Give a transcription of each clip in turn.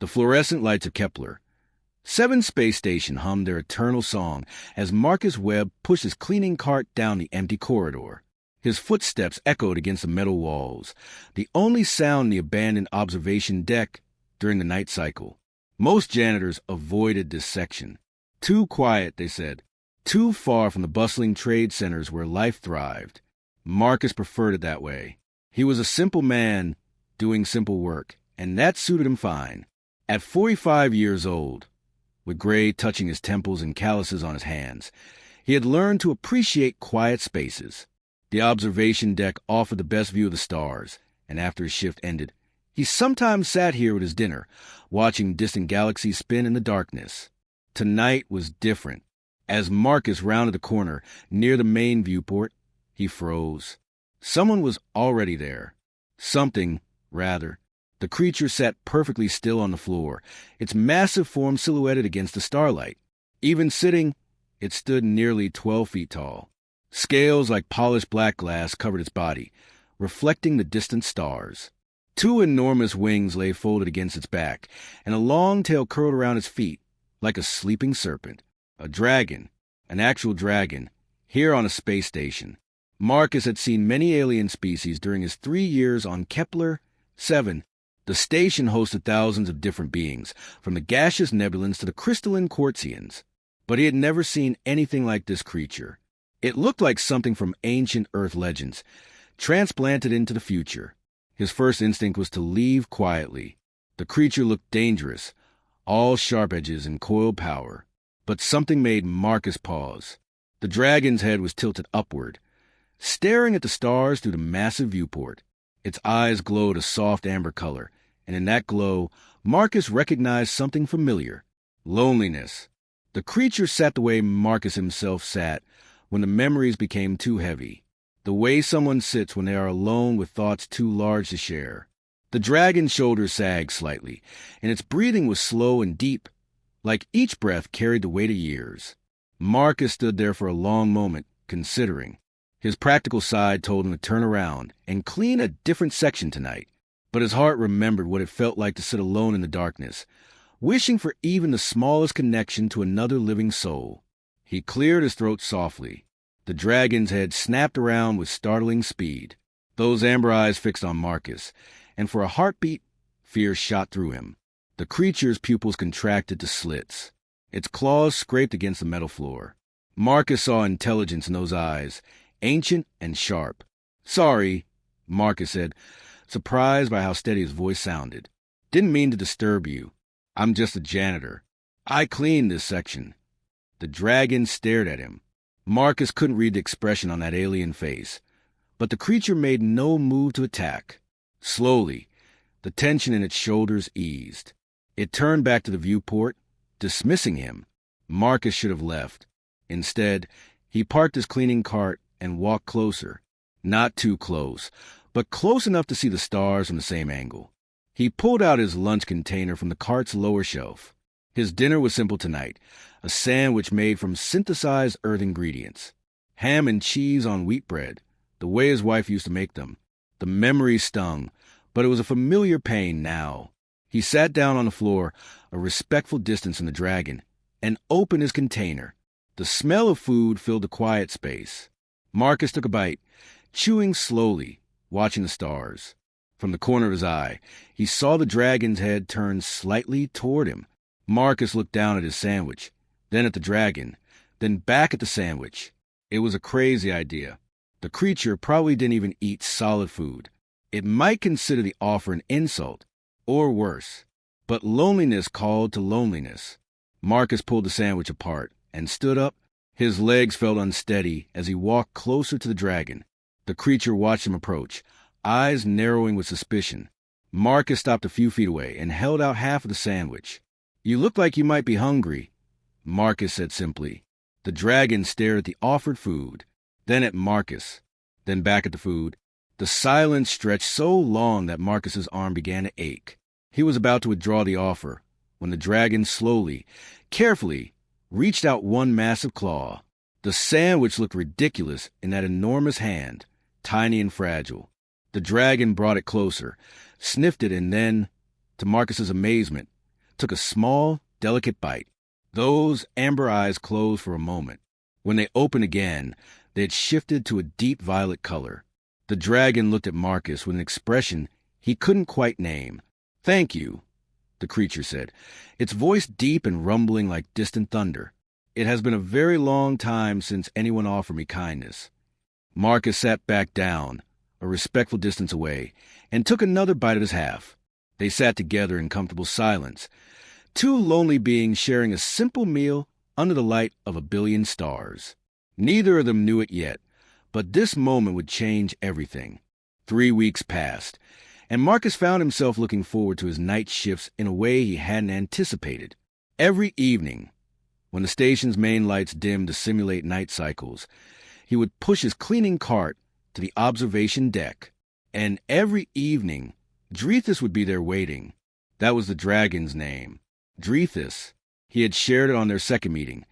the fluorescent lights of Kepler. 7 space station hummed their eternal song as Marcus Webb pushed his cleaning cart down the empty corridor. His footsteps echoed against the metal walls, the only sound in the abandoned observation deck during the night cycle. Most janitors avoided this section. Too quiet, they said. Too far from the bustling trade centers where life thrived. Marcus preferred it that way. He was a simple man doing simple work, and that suited him fine. At 45 years old, with gray touching his temples and calluses on his hands, he had learned to appreciate quiet spaces. The observation deck offered the best view of the stars, and after his shift ended, he sometimes sat here with his dinner, watching distant galaxies spin in the darkness. Tonight was different. As Marcus rounded the corner near the main viewport, he froze. Someone was already there. Something, rather. The creature sat perfectly still on the floor, its massive form silhouetted against the starlight. Even sitting, it stood nearly 12 feet tall. Scales like polished black glass covered its body, reflecting the distant stars. 2 enormous wings lay folded against its back, and a long tail curled around its feet like a sleeping serpent. A dragon, an actual dragon, here on a space station. Marcus had seen many alien species during his 3 years on Kepler 7. The station hosted thousands of different beings, from the gaseous nebulans to the crystalline quartzians. But he had never seen anything like this creature. It looked like something from ancient Earth legends, transplanted into the future. His first instinct was to leave quietly. The creature looked dangerous, all sharp edges and coiled power. But something made Marcus pause. The dragon's head was tilted upward, staring at the stars through the massive viewport. Its eyes glowed a soft amber color, and in that glow, Marcus recognized something familiar. Loneliness. The creature sat the way Marcus himself sat when the memories became too heavy. The way someone sits when they are alone with thoughts too large to share. The dragon's shoulders sagged slightly, and its breathing was slow and deep, like each breath carried the weight of years. Marcus stood there for a long moment, considering. His practical side told him to turn around and clean a different section tonight, but his heart remembered what it felt like to sit alone in the darkness, wishing for even the smallest connection to another living soul. He cleared his throat softly. The dragon's head snapped around with startling speed. Those amber eyes fixed on Marcus, and for a heartbeat, fear shot through him. The creature's pupils contracted to slits. Its claws scraped against the metal floor. Marcus saw intelligence in those eyes, ancient and sharp. "Sorry," Marcus said, surprised by how steady his voice sounded. "Didn't mean to disturb you. I'm just a janitor. I cleaned this section." The dragon stared at him. Marcus couldn't read the expression on that alien face, but the creature made no move to attack. Slowly, the tension in its shoulders eased. It turned back to the viewport, dismissing him. Marcus should have left. Instead, he parked his cleaning cart and walked closer. Not too close, but close enough to see the stars from the same angle. He pulled out his lunch container from the cart's lower shelf. His dinner was simple tonight, a sandwich made from synthesized earth ingredients. Ham and cheese on wheat bread, the way his wife used to make them. The memory stung, but it was a familiar pain now. He sat down on the floor, a respectful distance from the dragon, and opened his container. The smell of food filled the quiet space. Marcus took a bite, chewing slowly, watching the stars. From the corner of his eye, he saw the dragon's head turn slightly toward him. Marcus looked down at his sandwich, then at the dragon, then back at the sandwich. It was a crazy idea. The creature probably didn't even eat solid food. It might consider the offer an insult, or worse. But loneliness called to loneliness. Marcus pulled the sandwich apart and stood up. His legs felt unsteady as he walked closer to the dragon. The creature watched him approach, eyes narrowing with suspicion. Marcus stopped a few feet away and held out half of the sandwich. "You look like you might be hungry," Marcus said simply. The dragon stared at the offered food, then at Marcus, then back at the food. The silence stretched so long that Marcus's arm began to ache. He was about to withdraw the offer when the dragon slowly, carefully, reached out one massive claw. The sandwich looked ridiculous in that enormous hand, tiny and fragile. The dragon brought it closer, sniffed it, and then, to Marcus's amazement, took a small, delicate bite. Those amber eyes closed for a moment. When they opened again, they had shifted to a deep violet color. The dragon looked at Marcus with an expression he couldn't quite name. "Thank you," the creature said, its voice deep and rumbling like distant thunder. "It has been a very long time since anyone offered me kindness." Marcus sat back down, a respectful distance away, and took another bite of his half. They sat together in comfortable silence, two lonely beings sharing a simple meal under the light of a billion stars. Neither of them knew it yet, but this moment would change everything. 3 weeks passed, and Marcus found himself looking forward to his night shifts in a way he hadn't anticipated. Every evening, when the station's main lights dimmed to simulate night cycles, he would push his cleaning cart to the observation deck. And every evening, Drethus would be there waiting. That was the dragon's name. Drethus. He had shared it on their second meeting,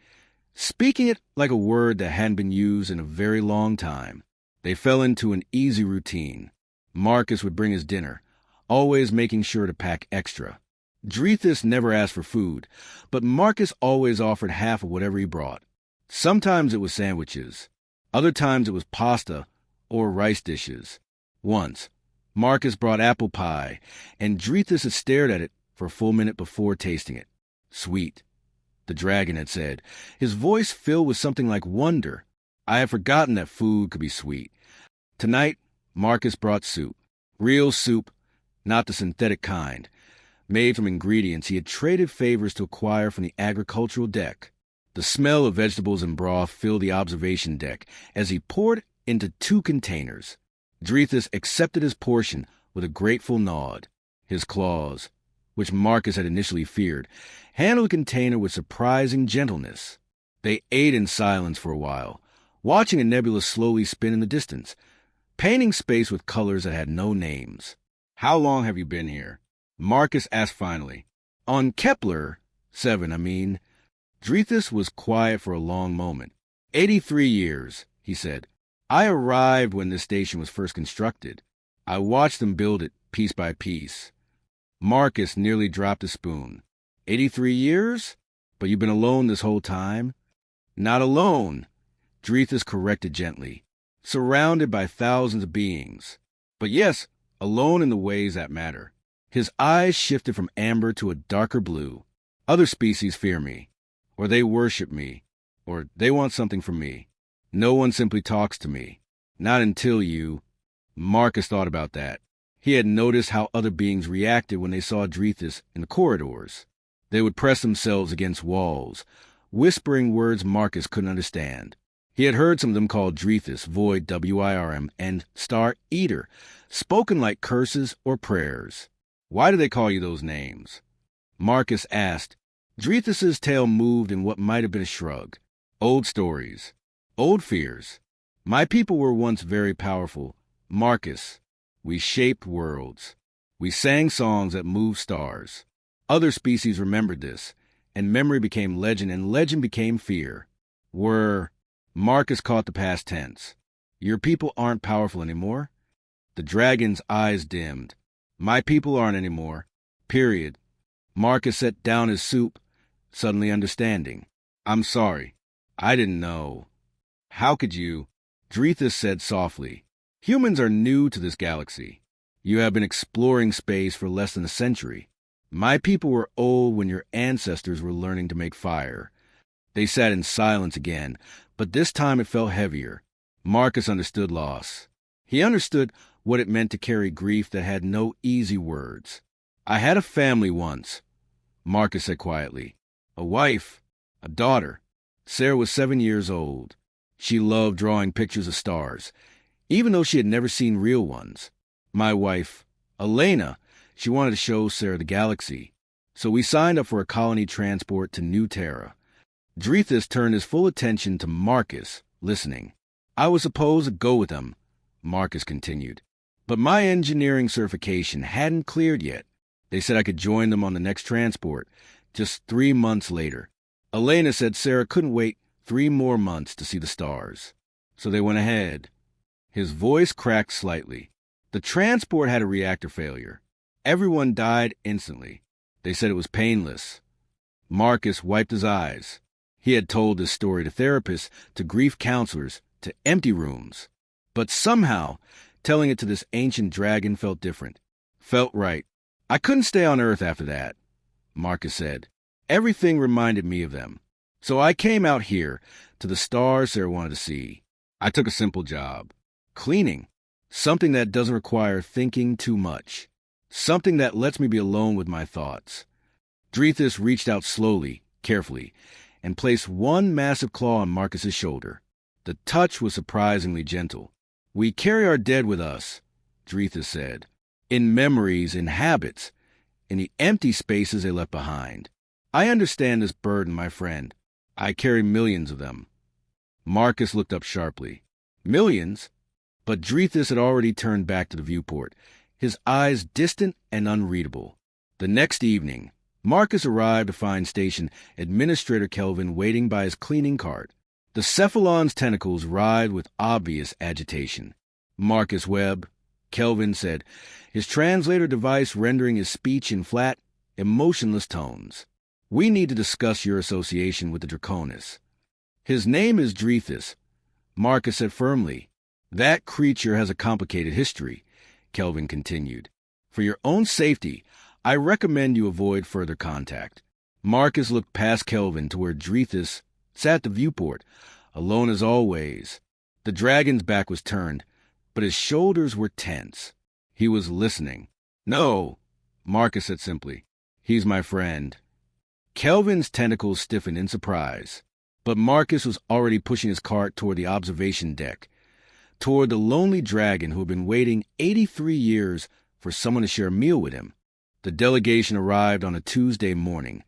speaking it like a word that hadn't been used in a very long time. They fell into an easy routine. Marcus would bring his dinner, always making sure to pack extra. Drethus never asked for food, but Marcus always offered half of whatever he brought. Sometimes it was sandwiches. Other times it was pasta or rice dishes. Once, Marcus brought apple pie, and Drethus had stared at it for a full minute before tasting it. "Sweet," the dragon had said, his voice filled with something like wonder. I had forgotten that food could be sweet. Tonight, Marcus brought soup. Real soup, not the synthetic kind, made from ingredients he had traded favors to acquire from the agricultural deck. The smell of vegetables and broth filled the observation deck as he poured into 2 containers. Drethus accepted his portion with a grateful nod. His claws, which Marcus had initially feared, handled the container with surprising gentleness. They ate in silence for a while, watching a nebula slowly spin in the distance, painting space with colors that had no names. "How long have you been here?" Marcus asked finally. "On Kepler 7, I mean." Drethus was quiet for a long moment. 83 years, he said. "I arrived when this station was first constructed. I watched them build it piece by piece." Marcus nearly dropped a spoon. 83 years? But you've been alone this whole time?" "Not alone," Drethus corrected gently. "Surrounded by thousands of beings. But yes, alone in the ways that matter." His eyes shifted from amber to a darker blue. "Other species fear me, or they worship me, or they want something from me. No one simply talks to me. Not until you..." Marcus thought about that. He had noticed how other beings reacted when they saw Drethus in the corridors. They would press themselves against walls, whispering words Marcus couldn't understand. He had heard some of them called Drethus, Void, WIRM, and Star Eater, spoken like curses or prayers. "Why do they call you those names?" Marcus asked. Drethus's tail moved in what might have been a shrug. "Old stories. Old fears. My people were once very powerful. Marcus. We shaped worlds. We sang songs that moved stars. Other species remembered this, and memory became legend, and legend became fear. Marcus caught the past tense. Your people aren't powerful anymore?" The dragon's eyes dimmed. "My people aren't anymore. Period." Marcus set down his soup, suddenly understanding. "I'm sorry. I didn't know." "How could you?" Drethus said softly. "Humans are new to this galaxy. You have been exploring space for less than a century. My people were old when your ancestors were learning to make fire." They sat in silence again, but this time it felt heavier. Marcus understood loss. He understood what it meant to carry grief that had no easy words. "I had a family once," Marcus said quietly. "A wife, a daughter. Sarah was 7 years old. She loved drawing pictures of stars, even though she had never seen real ones. My wife, Elena, she wanted to show Sarah the galaxy. So we signed up for a colony transport to New Terra." Drethus turned his full attention to Marcus, listening. "I was supposed to go with them," Marcus continued. "But my engineering certification hadn't cleared yet. They said I could join them on the next transport, just 3 months later. Elena said Sarah couldn't wait 3 more months to see the stars. So they went ahead." His voice cracked slightly. "The transport had a reactor failure. Everyone died instantly. They said it was painless. Marcus wiped his eyes. He had told this story to therapists, to grief counselors, to empty rooms. But somehow, telling it to this ancient dragon felt different. Felt right. I couldn't stay on Earth after that, Marcus said. Everything reminded me of them. So I came out here, to the stars Sarah wanted to see. I took a simple job. Cleaning. Something that doesn't require thinking too much. Something that lets me be alone with my thoughts. Drethus reached out slowly, carefully, and placed one massive claw on Marcus's shoulder. The touch was surprisingly gentle. We carry our dead with us, Drethus said, in memories, in habits, in the empty spaces they left behind. I understand this burden, my friend. I carry millions of them. Marcus looked up sharply. Millions? But Drethus had already turned back to the viewport, his eyes distant and unreadable. The next evening, Marcus arrived to find Station Administrator Kelvin waiting by his cleaning cart. The cephalon's tentacles writhed with obvious agitation. Marcus Webb, Kelvin said, his translator device rendering his speech in flat, emotionless tones. We need to discuss your association with the Draconis. His name is Drethus, Marcus said firmly. That creature has a complicated history, Kelvin continued. For your own safety, I recommend you avoid further contact. Marcus looked past Kelvin to where Drethus sat at the viewport, alone as always. The dragon's back was turned, but his shoulders were tense. He was listening. No, Marcus said simply. He's my friend. Kelvin's tentacles stiffened in surprise, but Marcus was already pushing his cart toward the observation deck, toward the lonely dragon who had been waiting 83 years for someone to share a meal with him. The delegation arrived on a Tuesday morning,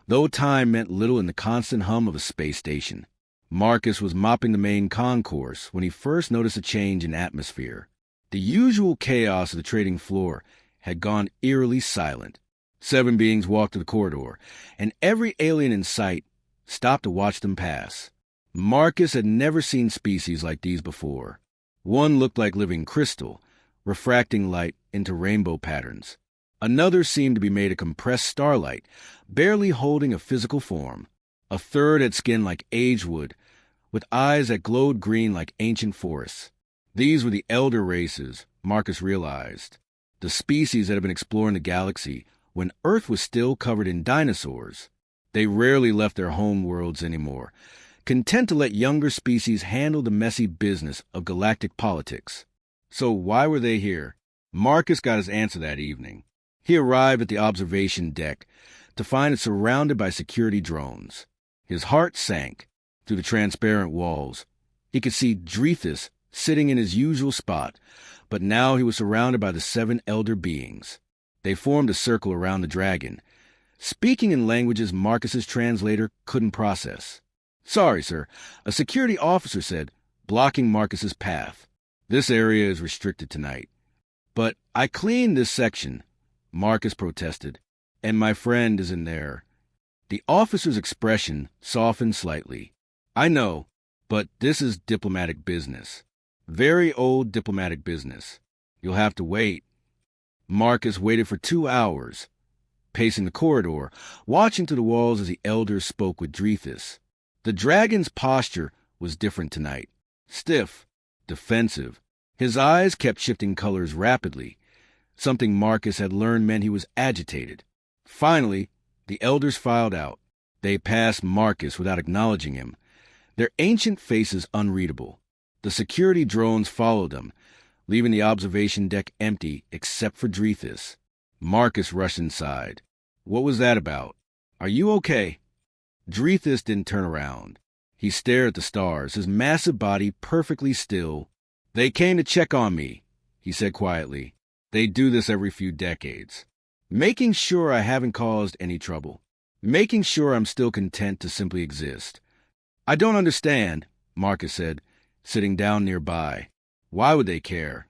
though time meant little in the constant hum of a space station. Marcus was mopping the main concourse when he first noticed a change in atmosphere. The usual chaos of the trading floor had gone eerily silent. 7 beings walked to the corridor, and every alien in sight stopped to watch them pass. Marcus had never seen species like these before. One looked like living crystal, refracting light into rainbow patterns. Another seemed to be made of compressed starlight, barely holding a physical form. A third had skin like aged wood, with eyes that glowed green like ancient forests. These were the elder races, Marcus realized, the species that had been exploring the galaxy when Earth was still covered in dinosaurs. They rarely left their home worlds anymore, content to let younger species handle the messy business of galactic politics. So why were they here? Marcus got his answer that evening. He arrived at the observation deck to find it surrounded by security drones. His heart sank. Through the transparent walls, he could see Drethus sitting in his usual spot, but now he was surrounded by the 7 elder beings. They formed a circle around the dragon, speaking in languages Marcus's translator couldn't process. Sorry, sir, a security officer said, blocking Marcus's path. This area is restricted tonight. But I cleaned this section, Marcus protested, and my friend is in there. The officer's expression softened slightly. I know, but this is diplomatic business. Very old diplomatic business. You'll have to wait. Marcus waited for 2 hours, pacing the corridor, watching to the walls as the elders spoke with Drethus. The dragon's posture was different tonight. Stiff, defensive. His eyes kept shifting colors rapidly. Something Marcus had learned meant he was agitated. Finally, the elders filed out. They passed Marcus without acknowledging him, their ancient faces unreadable. The security drones followed them, leaving the observation deck empty except for Drethus. Marcus rushed inside. What was that about? Are you okay? Drethus didn't turn around. He stared at the stars, his massive body perfectly still. They came to check on me, he said quietly. They do this every few decades. Making sure I haven't caused any trouble. Making sure I'm still content to simply exist. I don't understand, Marcus said, sitting down nearby. Why would they care?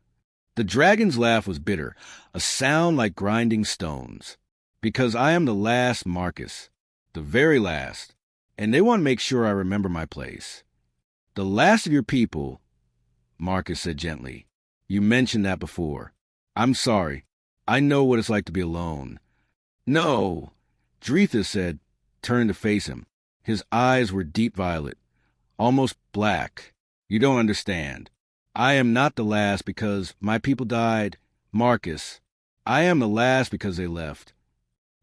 The dragon's laugh was bitter, a sound like grinding stones. Because I am the last Marcus, the very last, and they want to make sure I remember my place. The last of your people, Marcus said gently. You mentioned that before. I'm sorry. I know what it's like to be alone. No, Drethus said, turning to face him. His eyes were deep violet, almost black. You don't understand. I am not the last because my people died. Marcus. I am the last because they left.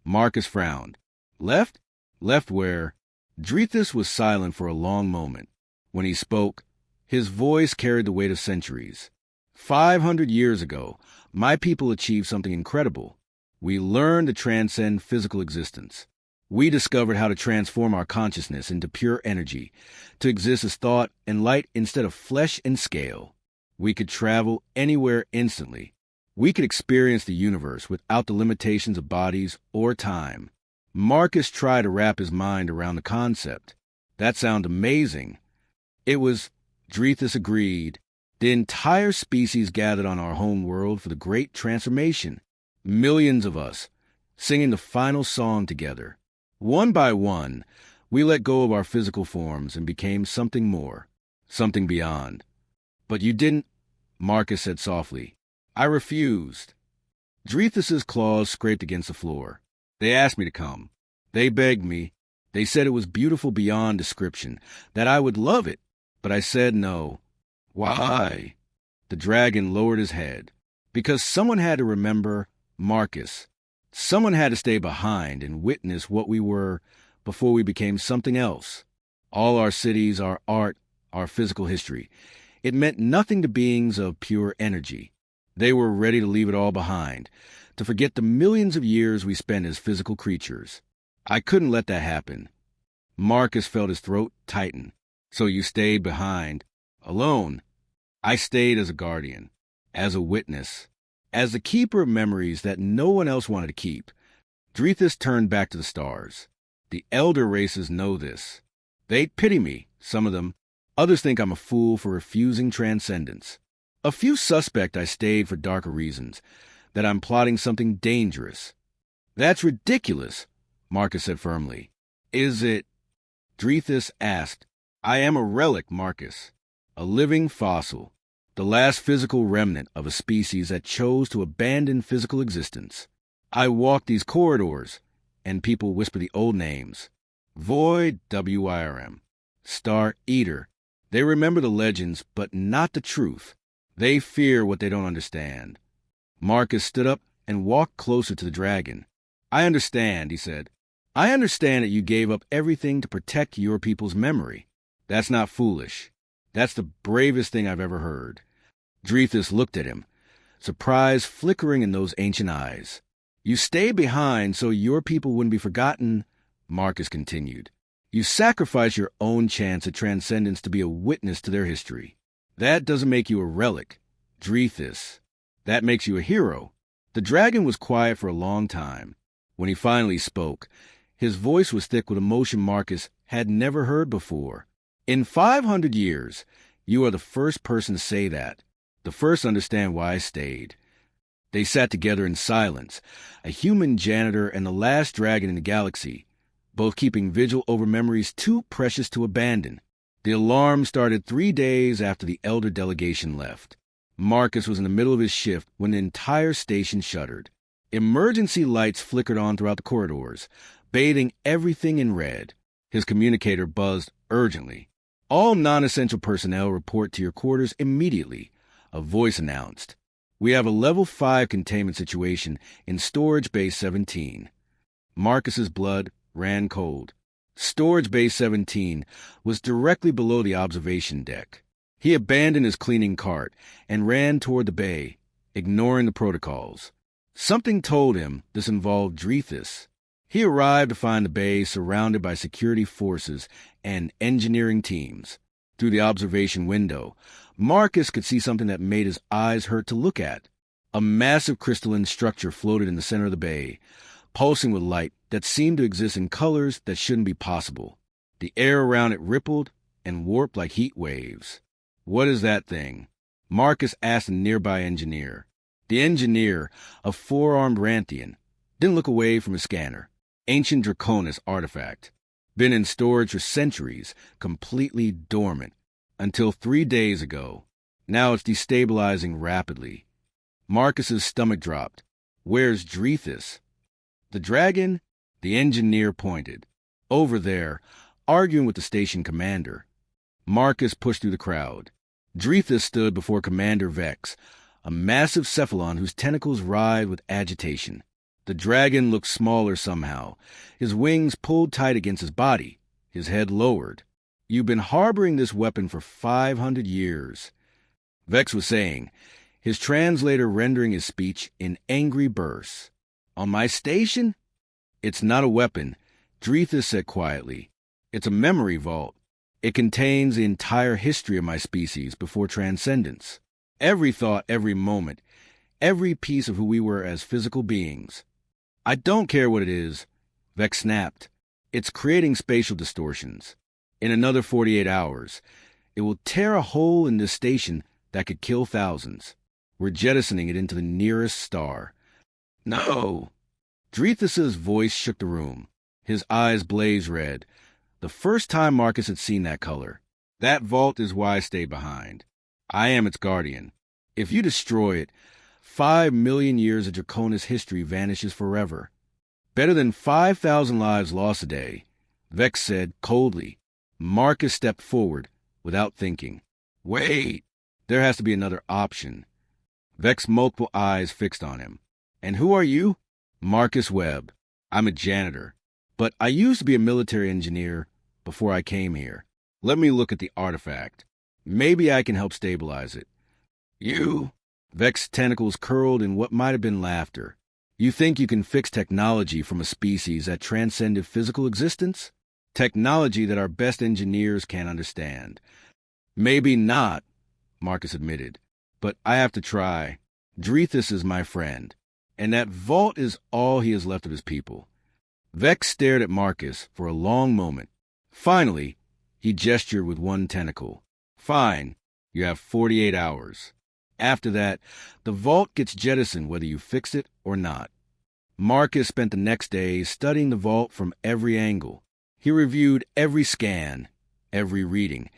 Marcus frowned. Left? Left where? Drethus was silent for a long moment. When he spoke, his voice carried the weight of centuries. 500 years ago, my people achieved something incredible. We learned to transcend physical existence. We discovered how to transform our consciousness into pure energy, to exist as thought and light instead of flesh and scale. We could travel anywhere instantly. We could experience the universe without the limitations of bodies or time. Marcus tried to wrap his mind around the concept. That sounded amazing. It was, Drethus agreed. The entire species gathered on our home world for the great transformation. Millions of us, singing the final song together. One by one, we let go of our physical forms and became something more, something beyond. But you didn't, Marcus said softly. I refused. Drethus's claws scraped against the floor. They asked me to come. They begged me. They said it was beautiful beyond description, that I would love it. But I said no. Why? The dragon lowered his head. Because someone had to remember Marcus. Someone had to stay behind and witness what we were before we became something else. All our cities, our art, our physical history. It meant nothing to beings of pure energy. They were ready to leave it all behind, to forget the millions of years we spent as physical creatures. I couldn't let that happen. Marcus felt his throat tighten. So you stayed behind, alone. I stayed as a guardian, as a witness, as the keeper of memories that no one else wanted to keep. Drethus turned back to the stars. The elder races know this. They pity me, some of them. Others think I'm a fool for refusing transcendence. A few suspect I stayed for darker reasons, that I'm plotting something dangerous. That's ridiculous, Marcus said firmly. Is it? Drethus asked. I am a relic, Marcus. A living fossil. The last physical remnant of a species that chose to abandon physical existence. I walk these corridors, and people whisper the old names. Void, WIRM. Star Eater. They remember the legends, but not the truth. They fear what they don't understand. Marcus stood up and walked closer to the dragon. I understand, he said. I understand that you gave up everything to protect your people's memory. That's not foolish. That's the bravest thing I've ever heard. Drethus looked at him, surprise flickering in those ancient eyes. You stayed behind so your people wouldn't be forgotten, Marcus continued. You sacrificed your own chance at transcendence to be a witness to their history. That doesn't make you a relic, Drethus. That makes you a hero. The dragon was quiet for a long time. When he finally spoke, his voice was thick with emotion Marcus had never heard before. In 500 years, you are the first person to say that, the first to understand why I stayed. They sat together in silence, a human janitor and the last dragon in the galaxy, both keeping vigil over memories too precious to abandon. The alarm started 3 days after the elder delegation left. Marcus was in the middle of his shift when the entire station shuddered. Emergency lights flickered on throughout the corridors, bathing everything in red. His communicator buzzed urgently. All non-essential personnel report to your quarters immediately, a voice announced. We have a level 5 containment situation in Storage Bay 17. Marcus's blood ran cold. Storage Bay 17 was directly below the observation deck. He abandoned his cleaning cart and ran toward the bay, ignoring the protocols. Something told him this involved Drethus. He arrived to find the bay surrounded by security forces and engineering teams. Through the observation window, Marcus could see something that made his eyes hurt to look at. A massive crystalline structure floated in the center of the bay, pulsing with light that seemed to exist in colors that shouldn't be possible. The air around it rippled and warped like heat waves. What is that thing? Marcus asked a nearby engineer. The engineer, a 4-armed Ranthian, didn't look away from his scanner. Ancient Draconis artifact. Been in storage for centuries, completely dormant. Until 3 days ago. Now it's destabilizing rapidly. Marcus's stomach dropped. Where's Drethus? The dragon? The engineer pointed. Over there, arguing with the station commander. Marcus pushed through the crowd. Drethus stood before Commander Vex, a massive cephalon whose tentacles writhed with agitation. The dragon looked smaller somehow, his wings pulled tight against his body, his head lowered. "You've been harboring this weapon for 500 years," Vex was saying, his translator rendering his speech in angry bursts. "On my station?" "It's not a weapon," Drethus said quietly. "It's a memory vault. It contains the entire history of my species before transcendence. Every thought, every moment, every piece of who we were as physical beings." "I don't care what it is," Vex snapped. "It's creating spatial distortions. In another 48 hours, it will tear a hole in this station that could kill thousands. We're jettisoning it into the nearest star." "No!" Drethus's voice shook the room. His eyes blazed red. The first time Marcus had seen that color. "That vault is why I stay behind. I am its guardian. If you destroy it, 5 million years of Draconis history vanishes forever. Better than 5,000 lives lost a day," Vex said coldly. Marcus stepped forward without thinking. "Wait! There has to be another option." Vex's multiple eyes fixed on him. "And who are you?" "Marcus Webb. I'm a janitor. But I used to be a military engineer before I came here. Let me look at the artifact. Maybe I can help stabilize it." "You?" Vex's tentacles curled in what might have been laughter. "You think you can fix technology from a species that transcended physical existence? Technology that our best engineers can't understand." "Maybe not," Marcus admitted. "But I have to try. Drethus is my friend. And that vault is all he has left of his people." Vex stared at Marcus for a long moment. Finally, he gestured with one tentacle. "Fine. You have 48 hours. After that, the vault gets jettisoned whether you fix it or not." Marcus spent the next day studying the vault from every angle. He reviewed every scan, every reading,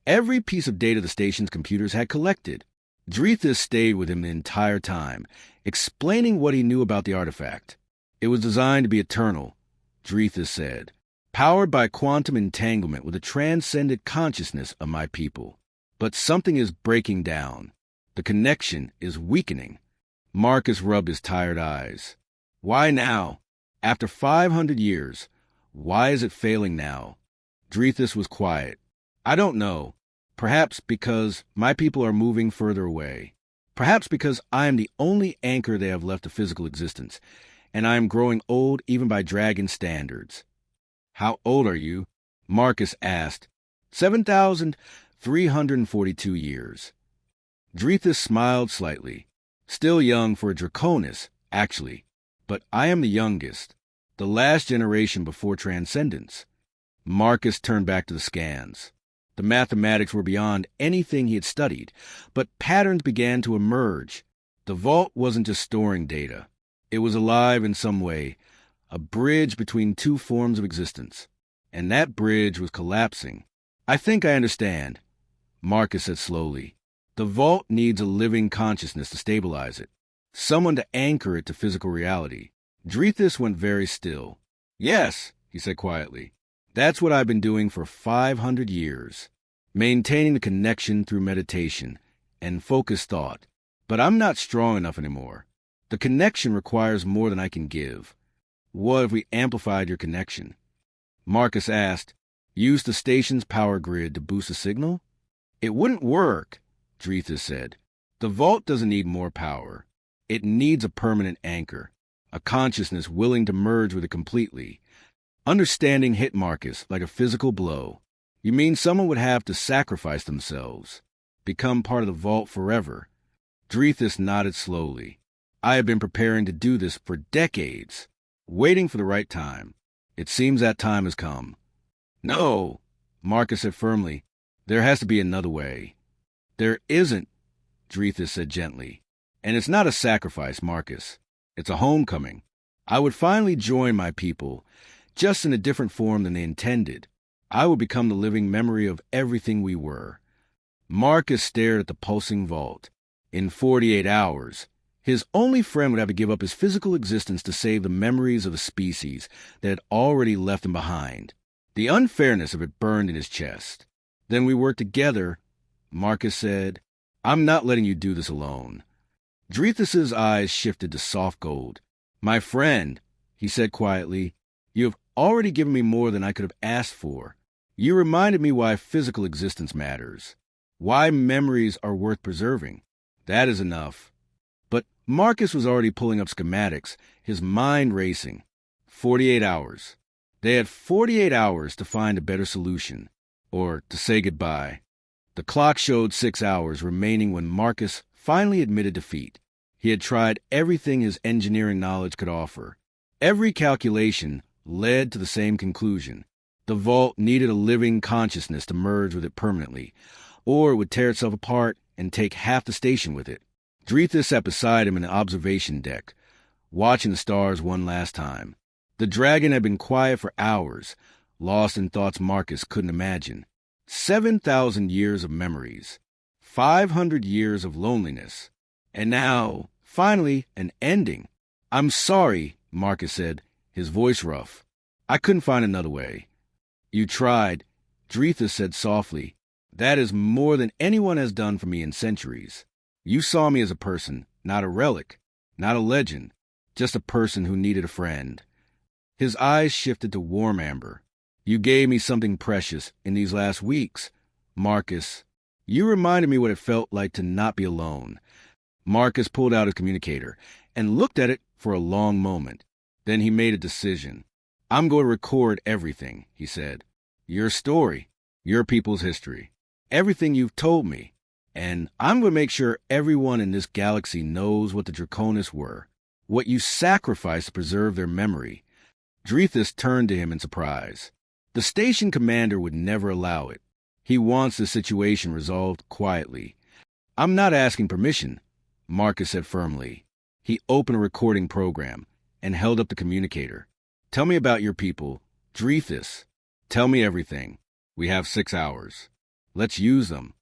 every piece of data the station's computers had collected. Drethus stayed with him the entire time, explaining what he knew about the artifact. "It was designed to be eternal," Drethus said, "powered by quantum entanglement with the transcendent consciousness of my people. But something is breaking down. The connection is weakening." Marcus rubbed his tired eyes. "Why now? After 500 years, why is it failing now?" Drethus was quiet. "I don't know. Perhaps because my people are moving further away. Perhaps because I am the only anchor they have left to physical existence, and I am growing old even by dragon standards." "How old are you?" Marcus asked. 7,342 years. Drethus smiled slightly. "Still young for a Draconis, actually. But I am the youngest, the last generation before transcendence." Marcus turned back to the scans. The mathematics were beyond anything he had studied, but patterns began to emerge. The vault wasn't just storing data. It was alive in some way, a bridge between two forms of existence. And that bridge was collapsing. "I think I understand," Marcus said slowly. "The vault needs a living consciousness to stabilize it, someone to anchor it to physical reality." Drethus went very still. "Yes," he said quietly. "That's what I've been doing for 500 years, maintaining the connection through meditation and focused thought. But I'm not strong enough anymore. The connection requires more than I can give." "What if we amplified your connection?" Marcus asked. "Use the station's power grid to boost the signal?" "It wouldn't work," Drethus said. "The vault doesn't need more power. It needs a permanent anchor, a consciousness willing to merge with it completely." Understanding hit Marcus like a physical blow. "You mean someone would have to sacrifice themselves, become part of the vault forever?" Drethus nodded slowly. "I have been preparing to do this for decades, waiting for the right time. It seems that time has come." "No," Marcus said firmly. "There has to be another way." "There isn't," Drethus said gently. "And it's not a sacrifice, Marcus. It's a homecoming. I would finally join my people, just in a different form than they intended. I would become the living memory of everything we were." Marcus stared at the pulsing vault. "In 48 hours," His only friend would have to give up his physical existence to save the memories of a species that had already left him behind. The unfairness of it burned in his chest. Then we work together, Marcus said. I'm not letting you do this alone. Drethus's eyes shifted to soft gold. My friend, he said quietly, you have already given me more than I could have asked for. You reminded me why physical existence matters, why memories are worth preserving. That is enough. But Marcus was already pulling up schematics, his mind racing. 48 hours. They had 48 hours to find a better solution, or to say goodbye. The clock showed 6 hours remaining when Marcus finally admitted defeat. He had tried everything his engineering knowledge could offer. Every calculation led to the same conclusion. The vault needed a living consciousness to merge with it permanently, or it would tear itself apart and take half the station with it. Drethus sat beside him in the observation deck, watching the stars one last time. The dragon had been quiet for hours, lost in thoughts Marcus couldn't imagine. 7,000 years of memories, 500 years of loneliness, and now, finally, an ending. I'm sorry, Marcus said, his voice rough. I couldn't find another way. You tried, Drethus said softly. That is more than anyone has done for me in centuries. You saw me as a person, not a relic, not a legend, just a person who needed a friend. His eyes shifted to warm amber. You gave me something precious in these last weeks, Marcus. You reminded me what it felt like to not be alone. Marcus pulled out his communicator and looked at it for a long moment. Then he made a decision. I'm going to record everything, he said. Your story, your people's history, everything you've told me. And I'm going to make sure everyone in this galaxy knows what the Draconis were, what you sacrificed to preserve their memory. Drethus turned to him in surprise. The station commander would never allow it. He wants the situation resolved quietly. I'm not asking permission, Marcus said firmly. He opened a recording program and held up the communicator. Tell me about your people, Drethus. Tell me everything. We have 6 hours. Let's use them.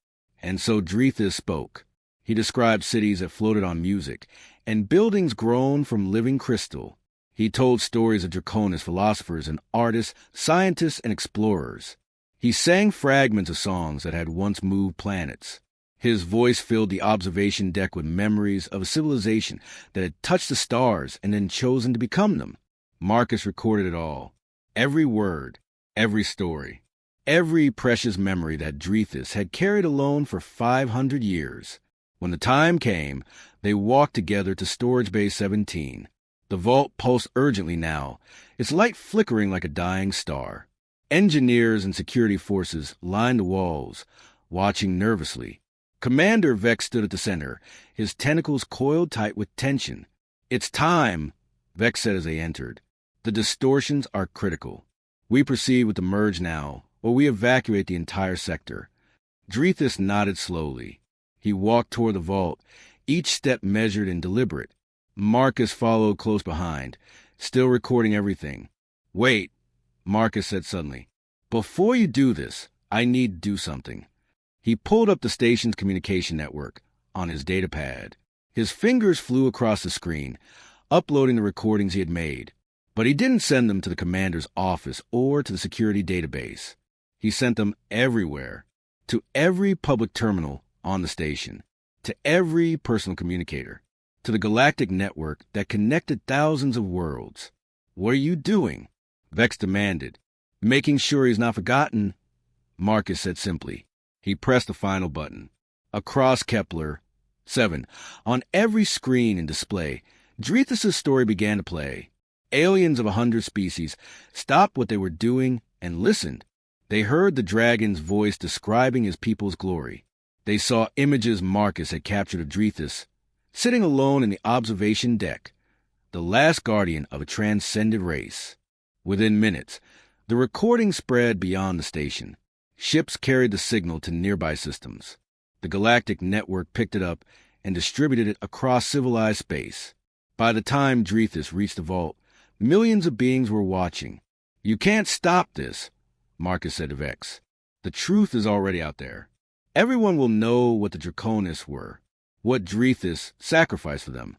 And so Drethus spoke. He described cities that floated on music and buildings grown from living crystal. He told stories of Draconis philosophers and artists, scientists and explorers. He sang fragments of songs that had once moved planets. His voice filled the observation deck with memories of a civilization that had touched the stars and then chosen to become them. Marcus recorded it all. Every word, every story, every precious memory that Drethus had carried alone for 500 years. When the time came, they walked together to Storage Bay 17. The vault pulsed urgently now, its light flickering like a dying star. Engineers and security forces lined the walls, watching nervously. Commander Vex stood at the center, his tentacles coiled tight with tension. It's time, Vex said as they entered. The distortions are critical. We proceed with the merge now, or we evacuate the entire sector. Drethus nodded slowly. He walked toward the vault, each step measured and deliberate. Marcus followed close behind, still recording everything. Wait, Marcus said suddenly. Before you do this, I need to do something. He pulled up the station's communication network on his datapad. His fingers flew across the screen, uploading the recordings he had made. But he didn't send them to the commander's office or to the security database. He sent them everywhere, to every public terminal on the station, to every personal communicator, to the galactic network that connected thousands of worlds. What are you doing? Vex demanded. Making sure he's not forgotten, Marcus said simply. He pressed the final button. Across Kepler 7, on every screen and display, Drethus' story began to play. Aliens of 100 species stopped what they were doing and listened. They heard the dragon's voice describing his people's glory. They saw images Marcus had captured of Drethus, sitting alone in the observation deck, the last guardian of a transcended race. Within minutes, the recording spread beyond the station. Ships carried the signal to nearby systems. The galactic network picked it up and distributed it across civilized space. By the time Drethus reached the vault, millions of beings were watching. You can't stop this, Marcus said to Vex. The truth is already out there. Everyone will know what the Draconis were, what Drethus sacrificed for them.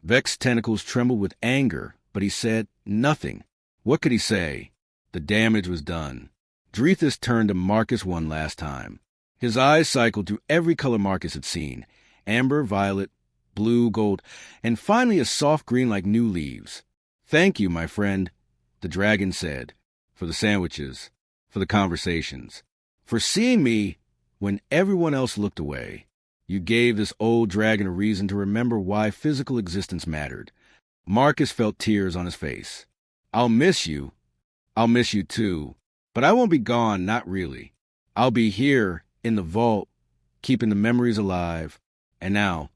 Vex's tentacles trembled with anger, but he said nothing. What could he say? The damage was done. Drethus turned to Marcus one last time. His eyes cycled through every color Marcus had seen: amber, violet, blue, gold, and finally a soft green like new leaves. "Thank you, my friend," the dragon said, "for the sandwiches, for the conversations, for seeing me when everyone else looked away. You gave this old dragon a reason to remember why physical existence mattered." Marcus felt tears on his face. "I'll miss you. I'll miss you too. But I won't be gone, not really. I'll be here in the vault, keeping the memories alive. And now,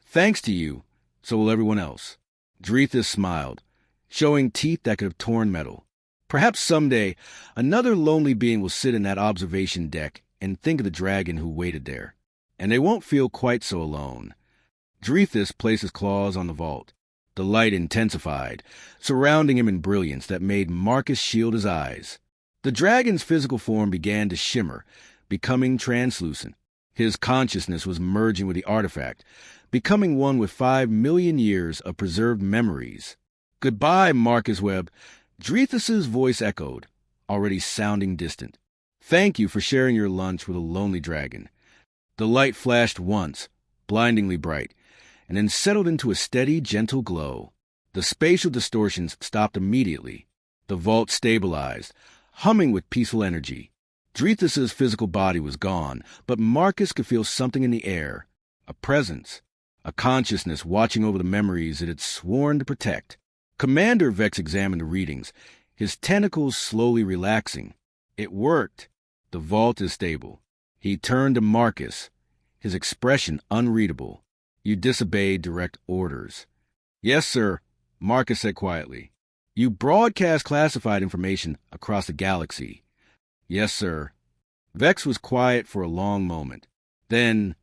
thanks to you, so will everyone else." Drethus smiled, showing teeth that could have torn metal. Perhaps someday another lonely being will sit in that observation deck and think of the dragon who waited there, and they won't feel quite so alone. Drethus placed his claws on the vault. The light intensified, surrounding him in brilliance that made Marcus shield his eyes. The dragon's physical form began to shimmer, becoming translucent. His consciousness was merging with the artifact, becoming one with 5 million years of preserved memories. "Goodbye, Marcus Webb," Drethus's voice echoed, already sounding distant. "Thank you for sharing your lunch with a lonely dragon." The light flashed once, blindingly bright, and then settled into a steady, gentle glow. The spatial distortions stopped immediately. The vault stabilized, humming with peaceful energy. Drethus's physical body was gone, but Marcus could feel something in the air, a presence, a consciousness watching over the memories it had sworn to protect. Commander Vex examined the readings, his tentacles slowly relaxing. It worked. The vault is stable. He turned to Marcus, his expression unreadable. "You disobeyed direct orders." "Yes, sir," Marcus said quietly. "You broadcast classified information across the galaxy." "Yes, sir." Vex was quiet for a long moment. Then,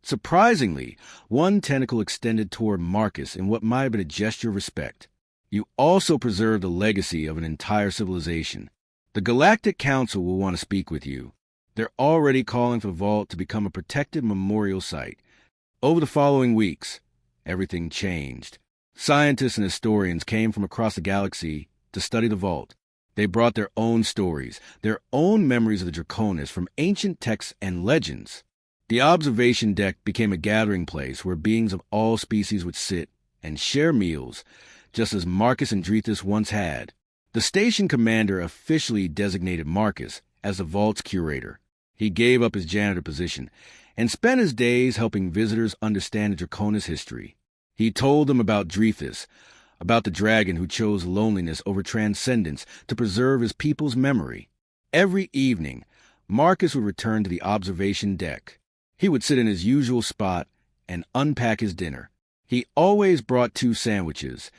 surprisingly, one tentacle extended toward Marcus in what might have been a gesture of respect. "You also preserved the legacy of an entire civilization. The Galactic Council will want to speak with you. They're already calling for the vault to become a protected memorial site." Over the following weeks, everything changed. Scientists and historians came from across the galaxy to study the vault. They brought their own stories, their own memories of the Draconis from ancient texts and legends. The observation deck became a gathering place where beings of all species would sit and share meals, just as Marcus and Drethus once had. The station commander officially designated Marcus as the vault's curator. He gave up his janitor position and spent his days helping visitors understand the Draconis history. He told them about Drethus, about the dragon who chose loneliness over transcendence to preserve his people's memory. Every evening, Marcus would return to the observation deck. He would sit in his usual spot and unpack his dinner. He always brought 2 sandwiches,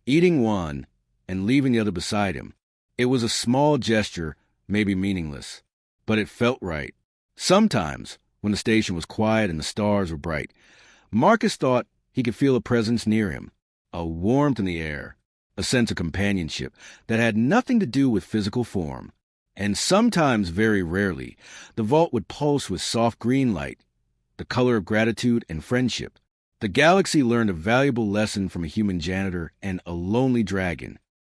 eating one and leaving the other beside him. It was a small gesture, maybe meaningless, but it felt right. Sometimes, when the station was quiet and the stars were bright, Marcus thought he could feel a presence near him, a warmth in the air, a sense of companionship that had nothing to do with physical form. And sometimes, very rarely, the vault would pulse with soft green light, the color of gratitude and friendship. The galaxy learned a valuable lesson from a human janitor and a lonely dragon.